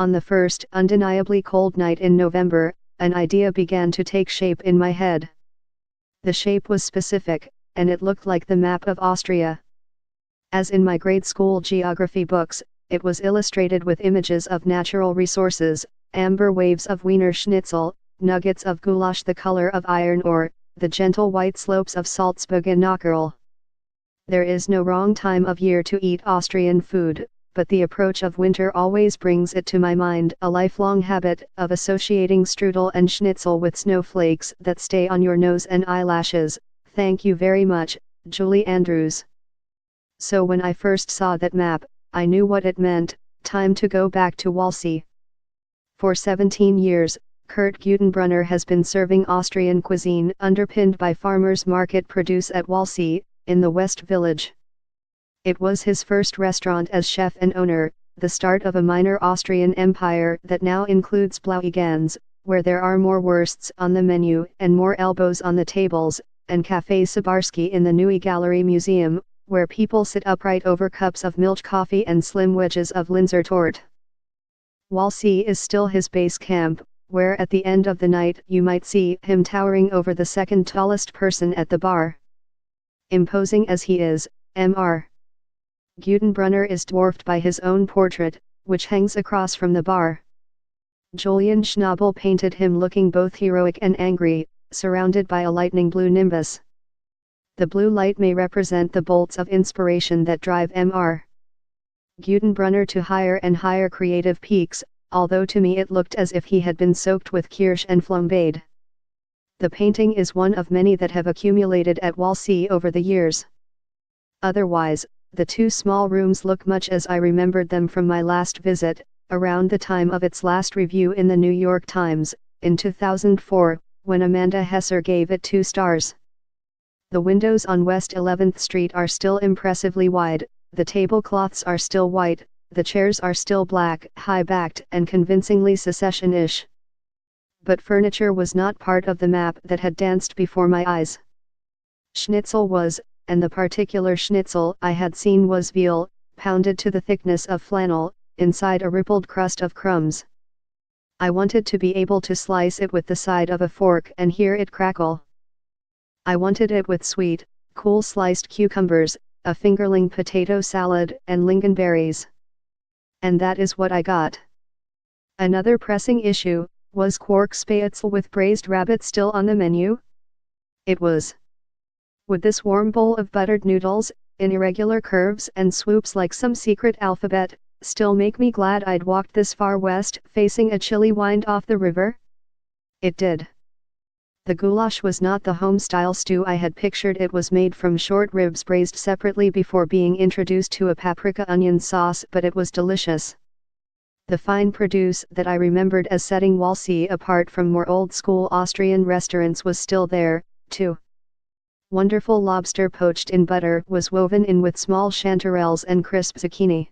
On the first undeniably cold night in November, an idea began to take shape in my head. The shape was specific, and it looked like the map of Austria. As in my grade school geography books, it was illustrated with images of natural resources, amber waves of Wiener Schnitzel, nuggets of goulash the color of iron ore, the gentle white slopes of Salzburger Nockerl. There is no wrong time of year to eat Austrian food, but the approach of winter always brings it to my mind, a lifelong habit of associating strudel and schnitzel with snowflakes that stay on your nose and eyelashes. Thank you very much, Julie Andrews. So when I first saw that map, I knew what it meant, time to go back to Wallsé. For 17 years, Kurt Gutenbrunner has been serving Austrian cuisine underpinned by farmers' market produce at Wallsé, in the West Village. It was his first restaurant as chef and owner, the start of a minor Austrian empire that now includes Blauigans, where there are more wursts on the menu and more elbows on the tables, and Café Sabarski in the Neue Gallery Museum, where people sit upright over cups of milk coffee and slim wedges of Linzer torte. Wallsé is still his base camp, where at the end of the night you might see him towering over the second tallest person at the bar. Imposing as he is, Mr. Gutenbrunner is dwarfed by his own portrait, which hangs across from the bar. Julian Schnabel painted him looking both heroic and angry, surrounded by a lightning blue nimbus. The blue light may represent the bolts of inspiration that drive Mr. Gutenbrunner to higher and higher creative peaks, although to me it looked as if he had been soaked with kirsch and flambéed. The painting is one of many that have accumulated at Wallsé over the years. Otherwise, the two small rooms look much as I remembered them from my last visit, around the time of its last review in the New York Times, in 2004, when Amanda Hesser gave it 2 stars. The windows on West 11th Street are still impressively wide, the tablecloths are still white, the chairs are still black, high-backed and convincingly secession-ish. But furniture was not part of the map that had danced before my eyes. Schnitzel was, and the particular schnitzel I had seen was veal, pounded to the thickness of flannel, inside a rippled crust of crumbs. I wanted to be able to slice it with the side of a fork and hear it crackle. I wanted it with sweet, cool sliced cucumbers, a fingerling potato salad and lingonberries. And that is what I got. Another pressing issue, was Quarkspätzle with braised rabbit still on the menu? It was. Would this warm bowl of buttered noodles, in irregular curves and swoops like some secret alphabet, still make me glad I'd walked this far west facing a chilly wind off the river? It did. The goulash was not the home-style stew I had pictured. It was made from short ribs braised separately before being introduced to a paprika onion sauce, but it was delicious. The fine produce that I remembered as setting Wallsé apart from more old-school Austrian restaurants was still there, too. Wonderful lobster poached in butter was woven in with small chanterelles and crisp zucchini.